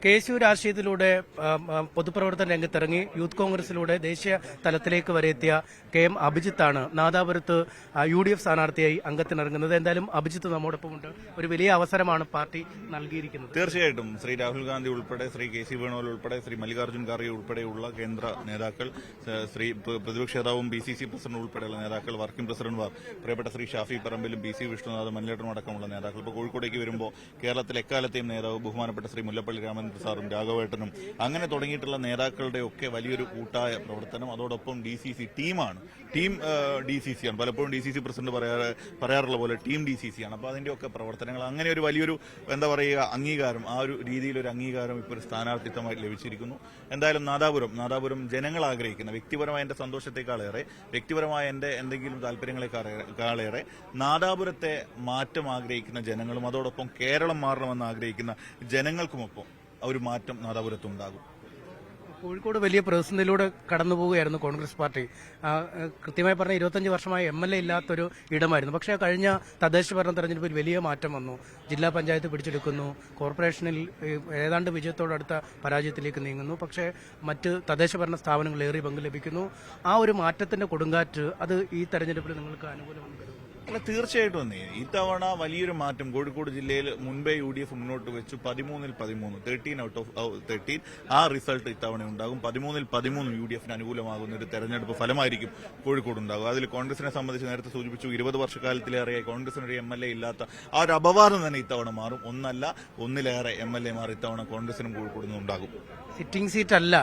KSU രാഷ്ട്രീയത്തിലൂടെ പൊതുപ്രവർത്തന രംഗത്തിറങ്ങി youth കോൺഗ്രസിലൂടെ ദേശീയ തലത്തിലേക്ക് വരെ എത്തിയ KM അഭിജിത്താണ് നാദാപുരത്ത് UDF സ്ഥാനാർത്ഥിയായി അംഗത്തിനിറങ്ങുന്നത്. എന്തായാലും അഭിജിത്ത് നമ്മോടൊപ്പമുണ്ട്. ഒരു വലിയ അവസരമാണ് പാർട്ടി നൽകിയിരിക്കുന്നത്. തീർച്ചയായിട്ടും ശ്രീ രാഹുൽ ഗാന്ധി ഉൾപ്പെടെ ശ്രീ KC വേണുഗോപാൽ ഉൾപ്പെടെ ശ്രീ മല്ലികാർജ്ജുൻ ഖാർഗെ ഉൾപ്പെടെയുള്ള കേന്ദ്ര നേതാക്കൾ, ശ്രീ പ്രതിപക്ഷ നേതാവും BCC പ്രസിഡന്റ് ഉൾപ്പെടെയുള്ള നേതാക്കൾ, വർക്കിംഗ് പ്രസിഡന്റുമാർ, പ്രിയപ്പെട്ട ശ്രീ ഷാഫി പറമ്പിലും BC വിഷ്ണുനാഥ് മല്ലേട്ടനും അടക്കമുള്ള നേതാക്കൾ ഇപ്പോൾ കോഴിക്കോടേക്ക് വരുമ്പോൾ കേരളത്തിൽ എക്കാലത്തെയും നേതാവ് ബഹുമാനപ്പെട്ട ശ്രീ മുല്ലപ്പള്ളി രാമൻ സാറും രാഘവേട്ടനും അങ്ങനെ തുടങ്ങിയിട്ടുള്ള നേതാക്കളുടെ ഒക്കെ വലിയൊരു കൂട്ടായ പ്രവർത്തനം. അതോടൊപ്പം DCC ടീമാണ്, ടീം DCC ആണ്. പലപ്പോഴും DCC പ്രസിഡന്റ് പറയാറുള്ള പോലെ ടീം DCC ആണ്. അപ്പോൾ അതിന്റെയൊക്കെ പ്രവർത്തനങ്ങൾ, അങ്ങനെ ഒരു വലിയൊരു അംഗീകാരം, ആ ഒരു രീതിയിലൊരു അംഗീകാരം ഇപ്പോൾ ഒരു സ്ഥാനാർത്ഥിത്വമായി ലഭിച്ചിരിക്കുന്നു. എന്തായാലും നാദാപുരം ജനങ്ങൾ ആഗ്രഹിക്കുന്ന, വ്യക്തിപരമായ എന്റെ സന്തോഷത്തെക്കാളേറെ, വ്യക്തിപരമായ എന്റെ എന്തെങ്കിലും താല്പര്യങ്ങളെക്കാളേറെ നാദാപുരത്തെ മാറ്റം ആഗ്രഹിക്കുന്ന ജനങ്ങളും അതോടൊപ്പം കേരളം മാറണമെന്ന് ആഗ്രഹിക്കുന്ന ജനങ്ങൾക്കുമൊപ്പം ഒരു മാറ്റം നാദാപുരത്തുണ്ടാകും. കോഴിക്കോട് വലിയ പ്രതിസന്ധിയിലൂടെ കടന്നുപോവുകയായിരുന്നു കോൺഗ്രസ് പാർട്ടി. കൃത്യമായി പറഞ്ഞ 25 വർഷമായി MLA ഇല്ലാത്തൊരു ഇടമായിരുന്നു. പക്ഷേ കഴിഞ്ഞ തദ്ദേശ ഭരണ തെരഞ്ഞെടുപ്പിൽ വലിയ മാറ്റം വന്നു. ജില്ലാ പഞ്ചായത്ത് പിടിച്ചെടുക്കുന്നു, കോർപ്പറേഷനിൽ ഏതാണ്ട് വിജയത്തോടടുത്ത പരാജയത്തിലേക്ക് നീങ്ങുന്നു. പക്ഷേ മറ്റ് തദ്ദേശ ഭരണ സ്ഥാപനങ്ങൾ ഏറിയ പങ്ക് ലഭിക്കുന്നു. ആ ഒരു മാറ്റത്തിന്റെ കൊടുങ്കാറ്റ് അത് ഈ തെരഞ്ഞെടുപ്പിൽ നിങ്ങൾക്ക് അനുകൂലമാണ് കരുതുന്നു? അല്ല, തീർച്ചയായിട്ടും ഇത്തവണ വലിയൊരു മാറ്റം കോഴിക്കോട് ജില്ലയിൽ മുൻപേ UDF മുന്നോട്ട് വെച്ചു. 13-ൽ 13 ഔട്ട് ഓഫ് 13 ആ റിസൾട്ട് ഇത്തവണ ഉണ്ടാകും. 13-ൽ 13 UDFന് അനുകൂലമാകുന്ന ഒരു തെരഞ്ഞെടുപ്പ് ഫലമായിരിക്കും കോഴിക്കോട് ഉണ്ടാകും. അതിൽ കോൺഗ്രസിനെ സംബന്ധിച്ച് നേരത്തെ സൂചിപ്പിച്ചു, 20 വർഷക്കാലത്തിലേറെ കോൺഗ്രസിനൊരു MLA ഇല്ലാത്ത ആ ഒരു അപവാദം തന്നെ ഇത്തവണ മാറും. ഒന്നിലേറെ MLA മാർ ഇത്തവണ കോൺഗ്രസിനും കോഴിക്കോട് ഉണ്ടാകും. സിറ്റിംഗ് സീറ്റ് അല്ല,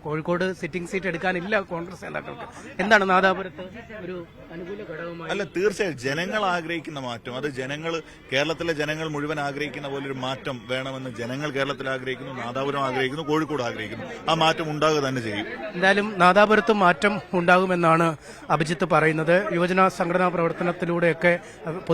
കോഴിക്കോട് സിറ്റിംഗ് സീറ്റ് എടുക്കാനില്ല കോൺഗ്രസ് നേതാക്കൾക്ക്. എന്താണ് നാദാപുരത്ത് ഒരു അനുകൂല ഘടകമായി? അല്ല, തീർച്ചയായും ജനങ്ങൾ ആഗ്രഹിക്കുന്ന മാറ്റം, അത് കേരളത്തിലെ ജനങ്ങൾ മുഴുവൻ ആഗ്രഹിക്കുന്ന പോലെ ഒരു മാറ്റം വേണമെന്ന് ജനങ്ങൾ കേരളത്തിൽ ആഗ്രഹിക്കുന്നു, നാദാപുരം ആഗ്രഹിക്കുന്നു, കോഴിക്കോട് ആഗ്രഹിക്കുന്നു. ആ മാറ്റം ഉണ്ടാകുക തന്നെ ചെയ്യും. എന്തായാലും നാദാപുരത്തും മാറ്റം ഉണ്ടാകുമെന്നാണ് അഭിജിത്ത് പറയുന്നത്. യുവജന സംഘടനാ പ്രവർത്തനത്തിലൂടെയൊക്കെ